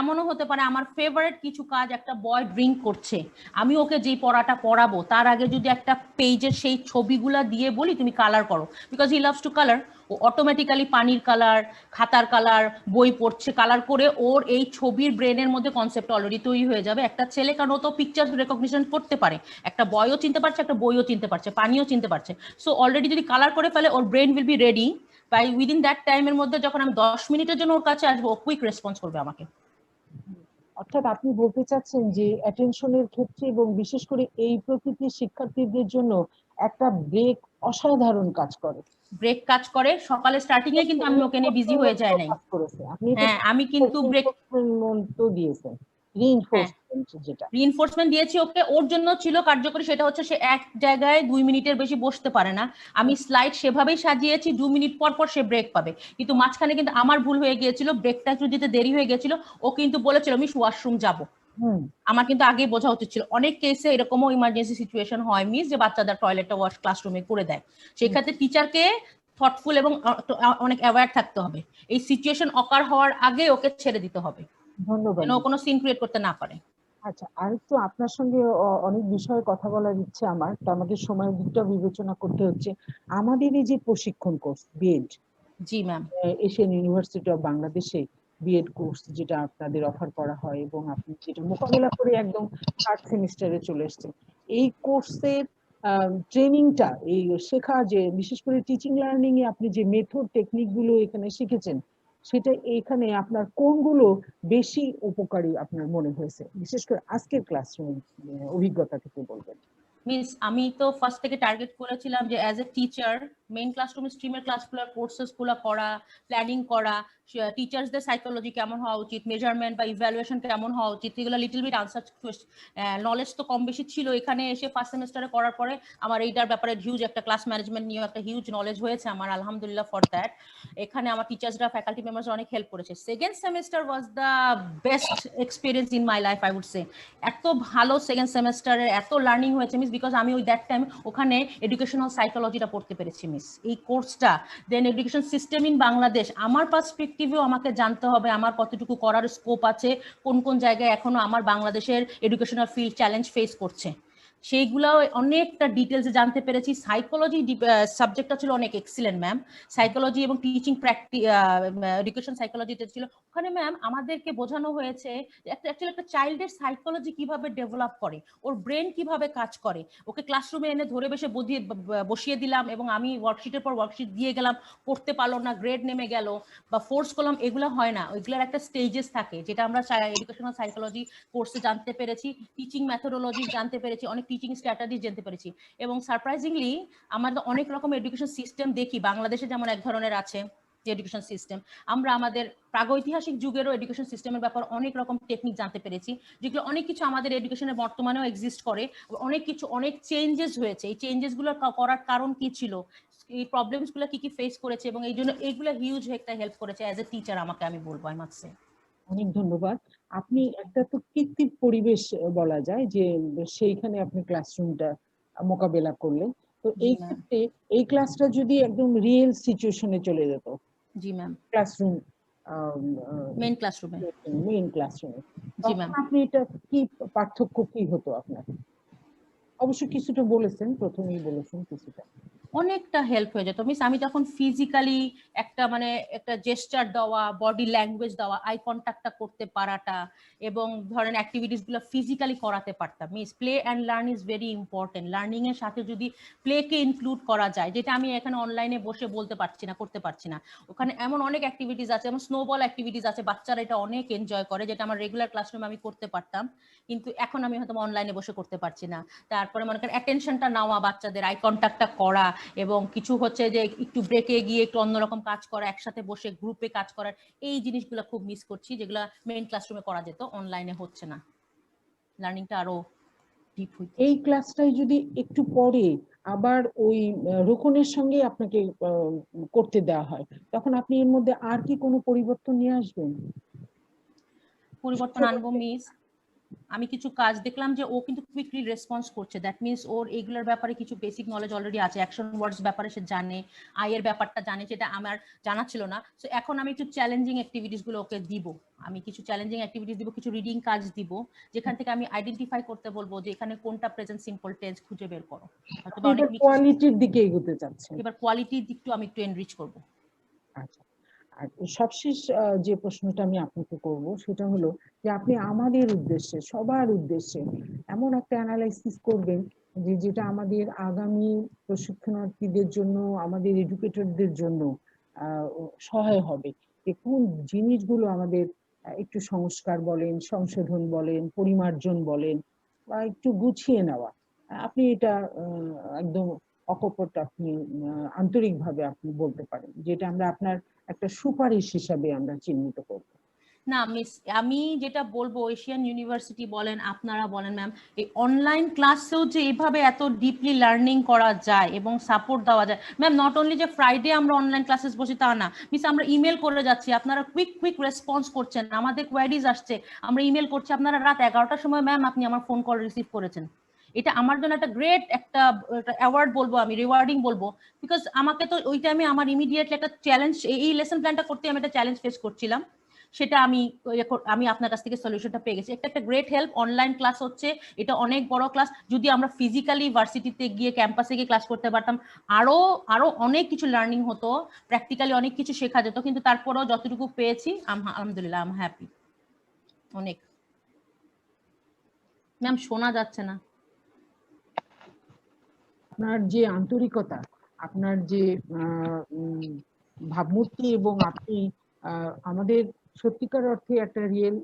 এমনও হতে পারে আমার ফেভারিট কিছু কাজ, একটা বয় ড্রিঙ্ক করছে, আমি ওকে যেই পড়াটা পড়াবো তার আগে যদি একটা পেজের সেই ছবিগুলা দিয়ে বলি তুমি কালার করো, because he loves to colour, ও অটোমেটিক্যালি পানির কালার, খাতার কালার, বই পড়ছে, কালার করে ওর এই ছবির ব্রেনের মধ্যে কনসেপ্ট অলরেডি তৈরি হয়ে যাবে। একটা ছেলে, কারণ ও তো পিকচার রেকগনিশন করতে পারে, একটা বয়ও চিনতে পারছে, একটা বইও চিনতে পারছে, পানিও চিনতে পারছে। সো অলরেডি যদি কালার করে ফেলে, ওর brain will be ready by within that টাইমের মধ্যে। যখন আমি 10 মিনিটের জন্য ওর কাছে আসবো, ও কুইক রেসপন্স করবে আমাকে। অর্থাৎ আপনি বলতে চাচ্ছেন যে অ্যাটেনশনের ক্ষেত্রে এবং বিশেষ করে এই প্রকৃতির শিক্ষার্থীদের জন্য একটা ব্রেক অসাধারণ কাজ করে, ব্রেক কাজ করে। সকালে স্টার্টিং এ কিন্তু আমি ওকে নিয়ে বিজি হয়ে যাই নাই। আপনি হ্যাঁ, আমি কিন্তু ব্রেক দিয়েছেন, রিইনফোর্সমেন্ট, যেটা রিইনফোর্সমেন্ট দিয়েছি ওকে, ওর জন্য ছিল কার্যকরী। সেটা হচ্ছে সে এক জায়গায় 2 মিনিটের বেশি বসতে পারে না, আমি স্লাইড সেভাবেই সাজিয়েছি 2 মিনিট পর পর সে ব্রেক পাবে। কিন্তু মাঝখানে কিন্তু আমার ভুল হয়ে গিয়েছিল, ব্রেকটা একটু দিতে দেরি হয়ে গেছিল, ও কিন্তু বলেছিল মিস ওয়াশরুম যাব। আমার কিন্তু আগে বোঝা উচিত ছিল। অনেক কেসে এরকমও ইমার্জেন্সি সিচুয়েশন হয় মিস, যে বাচ্চাদের টয়লেটটা ওয়াশ ক্লাসরুমে করে দেয়। সেক্ষেত্রে টিচারকে থটফুল এবং অনেক অ্যাওয়্যার থাকতে হবে, এই সিচুয়েশন অকার হওয়ার আগে ওকে ছেড়ে দিতে হবে, ধন্যবাদ, যেন ও কোনো সিন ক্রিয়েট করতে না পারে। আচ্ছা, আরেকটু আপনার সঙ্গে অনেক বিষয়ে কথা বলার ইচ্ছে আমার, তো আমাদের সময়ের দিকটা বিবেচনা করতে হচ্ছে। আমাদের এই যে প্রশিক্ষণ কোর্স বিএড, জি ম্যাম, এশিয়ান ইউনিভার্সিটি অফ বাংলাদেশে বিএড কোর্স যেটা আপনাদের অফার করা হয় এবং আপনি যেটা মোকাবেলা করে একদম 3rd সেমিস্টারে চলে এসেছেন, এই কোর্সের ট্রেনিংটা, এই শেখা, যে বিশেষ করে টিচিং লার্নিং এ আপনি যে মেথড টেকনিক গুলো এখানে শিখেছেন, সেটা এখানে আপনার কোনগুলো বেশি উপকারী আপনার মনে হয়েছে, বিশেষ করে আজকের ক্লাসরুম অভিজ্ঞতা থেকে বলবেন? মিস আমি তো ফার্স্ট থেকে টার্গেট করেছিলাম যে as a teacher main classroom স্ট্রিমের ক্লাসগুলোর কোর্সেসগুলো করা, প্ল্যানিং করা, টিচার্সদের সাইকোলজি কেমন হওয়া উচিত, মেজারমেন্ট বা ইভ্যালুয়েশন কেমন হওয়া উচিত, এগুলো লিটল বিট আনসার নলেজ তো কম বেশি ছিল। এখানে এসে ফার্স্ট সেমিস্টারে করার পরে আমার এইটার ব্যাপারে হিউজ একটা ক্লাস ম্যানেজমেন্ট নিয়ে একটা হিউজ নলেজ হয়েছে আমার, আলহামদুলিল্লাহ ফর দ্যাট। এখানে আমার টিচার্সরা, ফ্যাকাল্টি মেম্বার্স অনেক হেল্প করেছে। Second semester was the best experience in my life, I would say. এত ভালো সেকেন্ড সেমিস্টারে এত লার্নিং হয়েছে মিস, বিকজ আমি ওই দ্যাট টাইম ওখানে এডুকেশনাল সাইকোলজিটা পড়তে পেরেছি মিস, এই কোর্সটা। Then education system in Bangladesh, আমার পার্সপেক্টিভেও আমাকে জানতে হবে আমার কতটুকু করার স্কোপ আছে, কোন কোন জায়গায় এখনো আমার বাংলাদেশের এডুকেশনাল ফিল্ড চ্যালেঞ্জ ফেস করছে, সেইগুলো অনেকটা ডিটেলসে জানতে পেরেছি। সাইকোলজি সাবজেক্টটা ছিল অনেক এক্সিলেন্ট ম্যাম, সাইকোলজি এবং টিচিং প্র্যাকটিস, এডুকেশন সাইকোলজিতে ছিল। ওখানে ম্যাম আমাদেরকে বোঝানো হয়েছে যে অ্যাকচুয়ালি একটা চাইল্ডের সাইকোলজি কিভাবে ডেভেলপ করে, ওর ব্রেন কিভাবে কাজ করে। ওকে ক্লাসরুমে এনে ধরে বসিয়ে দিলাম এবং আমি ওয়ার্কশিটের পর ওয়ার্কশিট দিয়ে গেলাম, পড়তে পারলো না, গ্রেড নেমে গেল বা ফোর্স করলাম, এগুলো হয় না। ওইগুলোর একটা স্টেজেস থাকে, যেটা আমরা এডুকেশনাল সাইকোলজি কোর্সে জানতে পেরেছি, টিচিং মেথোডোলজি জানতে পেরেছি, অনেক টিচিং স্ট্র্যাটেজি জানতে পেরেছি। এবং সারপ্রাইজিংলি আমরা অনেক রকম এডুকেশন সিস্টেম দেখি, বাংলাদেশে যেমন এক ধরনের আছে, যে এডুকেশন সিস্টেম, আমরা আমাদের প্রাগৈতিহাসিক যুগেরও এডুকেশন সিস্টেমের ব্যাপার অনেক রকম টেকনিক জানতে পেরেছি, যেগুলো অনেক কিছু আমাদের এডুকেশনের বর্তমানেও এক্সিস্ট করে, অনেক কিছু অনেক চেঞ্জেস হয়েছে। এই চেঞ্জেসগুলো করার কারণ কি ছিল, এই প্রবলেমসগুলো কি কি ফেস করেছে, এবং এই জন্য এইগুলো হিউজ একটা হেল্প করেছে অ্যাজ এ টিচার আমাকে, আমি বলবো আই মাস্ট সে। অনেক ধন্যবাদ। আপনি একটা তো কৃত্রিম পরিবেশ বলা যায় যে সেইখানে আপনি ক্লাসরুমটা মোকাবেলা করলেন। তো জি এই ম্যাম। ক্ষেত্রে এই ক্লাসটা যদি একদম রিয়েল সিচুয়েশনে চলে যেত, জি ম্যাম। ক্লাসরুম মেইন ক্লাসরুমে। মেইন ক্লাসরুমে, জি তখন ম্যাম। আপনি এটা কি পার্থক্য কি হতো আপনার? অবশ্য কিছুটা বলেছেন, প্রথমেই বলেছেন কিছুটা। অনেকটা হেল্প হয়ে যেত মিস। আমি তখন ফিজিক্যালি একটা মানে একটা জেস্টার দেওয়া, বডি ল্যাঙ্গুয়েজ দেওয়া, আই কন্ট্যাক্টটা করতে পারাটা, এবং ধরেন অ্যাক্টিভিটিস গুলো ফিজিক্যালি করাতে পারতাম miss. Play and learn is very important. Learning এর সাথে যদি প্লেকে ইনক্লুড করা যায়, যেটা আমি এখানে অনলাইনে বসে বলতে পারছি না, করতে পারছি না, ওখানে এমন অনেক অ্যাক্টিভিটিস আছে, যেমন স্নোবল অ্যাক্টিভিটিস আছে, বাচ্চারা এটা অনেক এনজয় করে, যেটা আমার রেগুলার ক্লাসরুমে আমি করতে পারতাম, কিন্তু এখন আমি হয়তো অনলাইনে বসে করতে পারছি না। তারপরে মনে করেন অ্যাটেনশনটা নেওয়া, বাচ্চাদের আই কন্ট্যাক্টটা করা, এবং কিছু হচ্ছে যে একটু ব্রেকে গিয়ে একটু অন্যরকম কাজ করা, একসাথে বসে গ্রুপে কাজ করার, এই জিনিসগুলো খুব মিস করছি, যেগুলো মেইন ক্লাসরুমে করা যেত, অনলাইনে হচ্ছে না। লার্নিংটা আরো ডিপ হইতো। এই ক্লাসটাই যদি একটু পরে আবার ওই রোকনের সঙ্গে আপনাকে করতে দেওয়া হয়, তখন আপনি এর মধ্যে আর কি কোনো পরিবর্তন নিয়ে আসবেন? পরিবর্তন আনবো মিস। আমি কিছু কাজ দেখলাম যে ও কিন্তু কুইকলি রেসপন্স করছে, দ্যাট মিনস ওর এইগুলোর ব্যাপারে কিছু বেসিক নলেজ অলরেডি আছে, অ্যাকশন ওয়ার্ডস ব্যাপারে সে জানে, আয়ের ব্যাপারটা জানে, যেটা আমার জানা ছিল না। সো এখন আমি একটু চ্যালেঞ্জিং অ্যাক্টিভিটিস গুলো ওকে দিব, আমি কিছু চ্যালেঞ্জিং অ্যাক্টিভিটিস দিব, কিছু রিডিং কাজ দিব, যেখান থেকে আমি আইডেন্টিফাই করতে বলবো যে এখানে কোনটা প্রেজেন্ট সিম্পল টেন্স খুঁজে বের করো। হয়তো আপনি অনেক এবার কোয়ালিটির দিকে এগোতে চাচ্ছেন। এবার কোয়ালিটির দিকটা আমি একটু এনরিচ করব। আচ্ছা, আর সবশেষ যে প্রশ্নটা আমি আপনাকে করব সেটা হলো যে আপনি আমাদের উদ্দেশ্যে, সবার উদ্দেশ্যে এমন একটা অ্যানালাইসিস করবেন যে যেটা আমাদের আগামী প্রশিক্ষণার্থীদের জন্য, আমাদের এডুকেটরদের জন্য সহায় হবে, যে কোন জিনিসগুলো আমাদের একটু সংস্কার বলেন, সংশোধন বলেন, পরিমার্জন বলেন, বা একটু গুছিয়ে নেওয়া। আপনি এটা একদম অকপট, আপনি আন্তরিকভাবে আপনি বলতে পারেন, যেটা আমরা আপনার একটা সুপারিশ হিসাবে আমরা চিহ্নিত করব। না মিস, আমি যেটা বলবো, এশিয়ান ইউনিভার্সিটি বলেন, আপনারা বলেন ম্যাম, এই অনলাইন ক্লাসেও যে এইভাবে এত ডিপলি লার্নিং করা যায় এবং সাপোর্ট দেওয়া যায় ম্যাম, নট অনলি যে ফ্রাইডে আমরা অনলাইন ক্লাসেস বসি তা না মিস, আমরা ইমেল করে যাচ্ছি, আপনারা কুইক রেসপন্স করছেন, আমাদের কোয়ারিজ আসছে, আমরা ইমেল করছি, আপনারা রাত 11টার সময় ম্যাম আপনি আমার ফোন কল রিসিভ করেছেন। এটা আমার জন্য একটা গ্রেট একটা অ্যাওয়ার্ড বলবো, আমি রিওয়ার্ডিং বলবো, বিকজ আমাকে তো ওই টাইমে আমার ইমিডিয়েটলি একটা চ্যালেঞ্জ, এই লেসন প্ল্যানটা করতে আমি একটা চ্যালেঞ্জ ফেস করছিলাম, সেটা আমি আপনার কাছ থেকে সলিউশনটা পেয়ে গেছি। একটা গ্রেট হেল্প, অনলাইন ক্লাস হচ্ছে, এটা অনেক বড় ক্লাস, যদি আমরা ফিজিক্যালি ভার্সিটিতে গিয়ে ক্যাম্পাসে গিয়ে ক্লাস করতে পারতাম, আরো আরো অনেক কিছু লার্নিং হতো, প্র্যাকটিক্যালি অনেক কিছু শেখা যেত, কিন্তু তারপরেও যতটুকু পেয়েছি আলহামদুলিল্লাহ, আই এম হ্যাপি। অনেক ম্যাম শোনা যাচ্ছে না। আপনার যে আন্তরিকতা, আপনার যে ভাবমূর্তি, এবং আপনি আমাদের সত্যিকার অর্থে একটা রিয়েল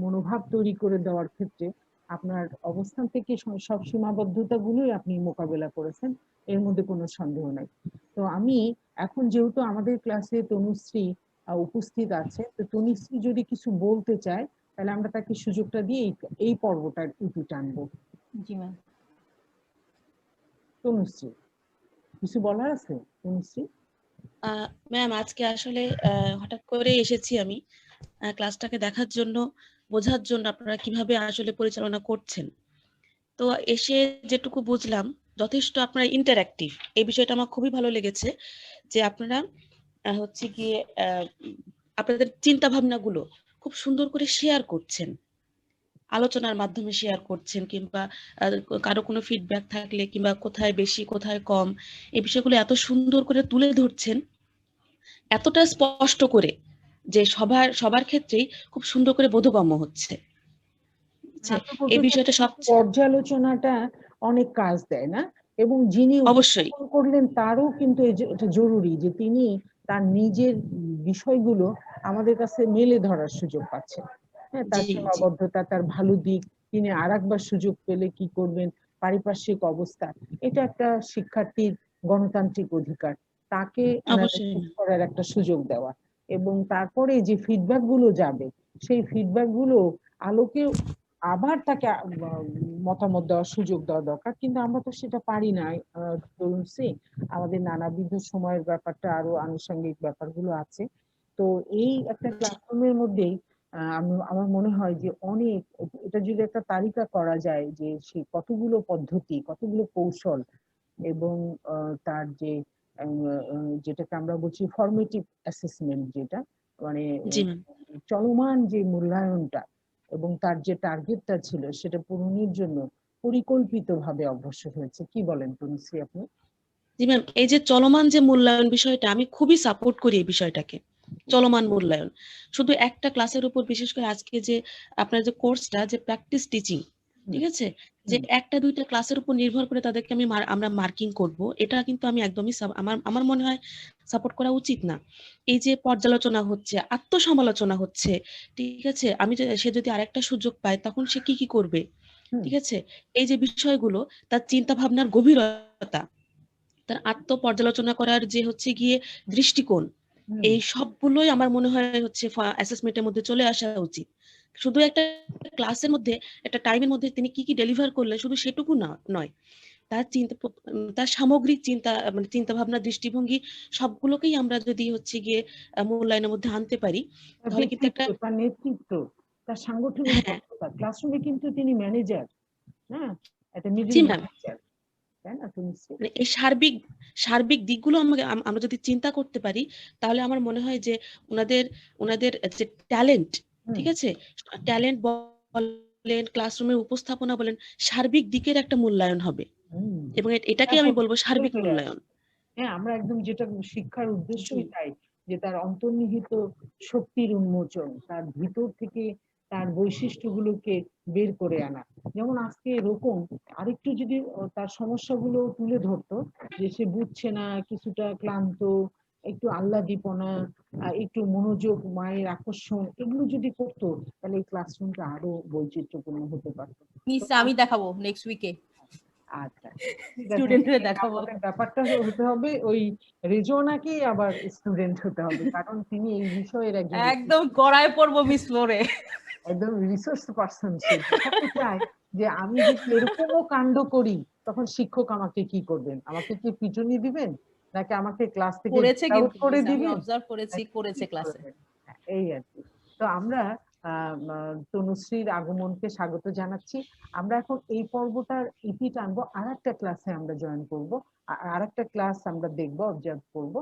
মনোভাব তৈরি করে দেওয়ার ক্ষেত্রে আপনার অবস্থান থেকে সব সীমাবদ্ধতাগুলোই আপনি মোকাবেলা করেছেন, এর মধ্যে কোনো সন্দেহ নাই। তো আমি এখন, যেহেতু আমাদের ক্লাসে তনুশ্রী উপস্থিত আছে, তো তনুশ্রী যদি কিছু বলতে চায় তাহলে আমরা তাকে সুযোগটা দিয়ে এই পর্বটার ইতি টানবো। জি ম্যাম। তনুশ্রী, কিছু বলার আছে? তনুশ্রী, ম্যাম আজকে আসলে হঠাৎ করে এসেছি আমি ক্লাসটাকে দেখার জন্য, বোঝার জন্য আপনারা কিভাবে আসলে পরিচালনা করছেন। তো এসে যেটুকু বুঝলাম, যথেষ্ট আপনারা ইন্টারঅ্যাক্টিভ, এই বিষয়টা আমার খুবই ভালো লেগেছে, যে আপনারা হচ্ছে গিয়ে আপনাদের চিন্তা ভাবনাগুলো খুব সুন্দর করে শেয়ার করছেন, আলোচনার মাধ্যমে শেয়ার করছেন, কিংবা কারো কোনো ফিডব্যাক থাকলে, কিংবা কোথায় বেশি কোথায় কম, এই বিষয়গুলো এত সুন্দর করে তুলে ধরছেন, এতটা স্পষ্ট করে, যে সবার ক্ষেত্রেই খুব সুন্দর করে বোধগম্য হচ্ছে। এই বিষয়টা সবচেয়ে পর্যালোচনাটা অনেক কাজ দেয় না, এবং যিনি অবশ্যই উপস্থাপন করলেন তারও কিন্তু এটা জরুরি যে তিনি তার নিজের বিষয়গুলো আমাদের কাছে মেলে ধরার সুযোগ পাচ্ছেন। হ্যাঁ, তার জি জি সীমাবদ্ধতা, তার ভালো দিক, তিনি আরেকবার সুযোগ পেলে কি করবেন, পারিপার্শ্বিক অবস্থা, এটা একটা শিক্ষার্থীর গণতান্ত্রিক অধিকার। তাকে অবশ্যই অ্যানালাইসিস করার একটা সুযোগ দেওয়া, এবং তারপরে যে ফিডব্যাক গুলো যাবে সেই ফিডব্যাক গুলো আলোকে আবার তাকে মতামত দেওয়ার সুযোগ দেওয়া দরকার। কিন্তু আমরা তো সেটা পারি না। ধরুন আমাদের নানাবিধ সময়ের ব্যাপারটা, আরো আনুষঙ্গিক ব্যাপারগুলো আছে। তো এই একটা ক্লাসরুমের মধ্যেই আমার মনে হয় যে অনেক, এটা যদি একটা তালিকা করা যায় যে সে কতগুলো পদ্ধতি, কতগুলো কৌশল, এবং তার যে যেটাকে আমরা বলছি ফর্মেটিভ অ্যাসেসমেন্ট, যেটা মানে জি ম্যাম। চলমান যে মূল্যায়নটা এবং তার যে টার্গেটটা ছিল সেটা পূরণের জন্য পরিকল্পিতভাবে অগ্রসর হয়েছে। কি বলেন তনুশ্রী আপনি? জি ম্যাম, এই যে চলমান যে মূল্যায়ন বিষয়টা, আমি খুবই সাপোর্ট করি এই বিষয়টাকে। চলমান মূল্যায়ন শুধু একটা ক্লাসের উপর, বিশেষ করে আজকে যে আপনার যে কোর্সটা, যে প্র্যাকটিস টিচিং, ঠিক আছে, যে একটা দুইটা ক্লাসের উপর নির্ভর করে তাদেরকে আমরা মার্কিং করব, এটা কিন্তু আমি একদমই আমার মনে হয় সাপোর্ট করা উচিত না। এই যে পর্যালোচনা হচ্ছে, আত্মসমালোচনা হচ্ছে, ঠিক আছে, সে যদি আরেকটা সুযোগ পায় তখন সে কি কি করবে, ঠিক আছে, এই যে বিষয়গুলো, তার চিন্তা ভাবনার গভীরতা, তার আত্মপর্যালোচনা করার যে হচ্ছে গিয়ে দৃষ্টিকোণ, এই সবগুলোই আমার মনে হয় হচ্ছে অ্যাসেসমেন্টের মধ্যে চলে আসা উচিত। শুধু একটা ক্লাসের মধ্যে, একটা টাইমের মধ্যে তিনি কি কি ডেলিভার করলেন শুধু সেটুকু নয়, তার সামগ্রিক চিন্তা, মানে চিন্তা ভাবনা, দৃষ্টিভঙ্গি, সবগুলোকেই আমরা যদি হচ্ছে গিয়ে মূল্যায়নের মধ্যে আনতে পারি, তাহলে কিন্তু একটা ব্যক্তিত্ব, তার নেতৃত্ব, তার সাংগঠনিক হ্যাঁ, দক্ষতা, ক্লাসরুমে কিন্তু তিনি ম্যানেজার, হ্যাঁ, একটা মিডল জি ম্যাম, ম্যানেজার, তাই না তনুশ্রী? মানে এই সার্বিক দিকগুলো আমরা যদি চিন্তা করতে পারি, তাহলে আমার মনে হয় যে ওনাদের ওনাদের যে ট্যালেন্ট, ঠিক আছে, ট্যালেন্ট বলেন, ক্লাসরুমের উপস্থাপনা বলেন, সার্বিক দিকের একটা মূল্যায়ন হবে, এবং এটাকেই আমি বলবো সার্বিক মূল্যায়ন। হ্যাঁ, আমরা একদম যেটা শিক্ষার উদ্দেশ্যই তাই, যে তার অন্তর্নিহিত শক্তির উন্মোচন, তার ভিতর থেকে তার বৈশিষ্ট্যগুলোকে বের করে আনা। যেমন আজকে এরকম আরেকটু যদি তার সমস্যাগুলো তুলে ধরতো, যে সে বুঝছে না, কিছুটা ক্লান্ত, একটু আহ্লাদীপনা, একটু মনোযোগ, মায়ের আকর্ষণ, এগুলো যদি করতো তাহলে এই ক্লাসরুমটা আরো বৈচিত্র্যপূর্ণ হতে পারতো। নিশ্চয় আমি দেখাবো নেক্সট উইকে, আচ্ছা, ঠিক আছে। স্টুডেন্টদের দেখাবো। আমাদের ব্যাপারটা হতে হবে ওই রেজওয়ানাকেই আবার স্টুডেন্ট হতে হবে, কারণ তিনি এই বিষয়ের একজন একদম গড়ায় পড়বো মিস ফ্লোরে। একদম রিসোর্স পার্সন। সে দেখাতে চায় যে আমি যদি এরকমও কাণ্ড করি তখন শিক্ষক আমাকে কি করবেন, আমাকে কি পিটুনি দিবেন, নাকি আমাকে ক্লাস থেকে করেছে আউট কিন্তু করে miss, আমি দিবেন, অবজার্ভ করেছি, নাকি করেছে কি ক্লাসে। করবেন? হ্যাঁ, এই আর কি। তো আমরা তনুশ্রীর আগমনকে স্বাগত জানাচ্ছি। আমরা এখন এই পর্বটার ইতি টানবো, আর একটা ক্লাসে আমরা জয়েন করবো, আর একটা ক্লাস আমরা দেখবো, অবজার্ভ করবো।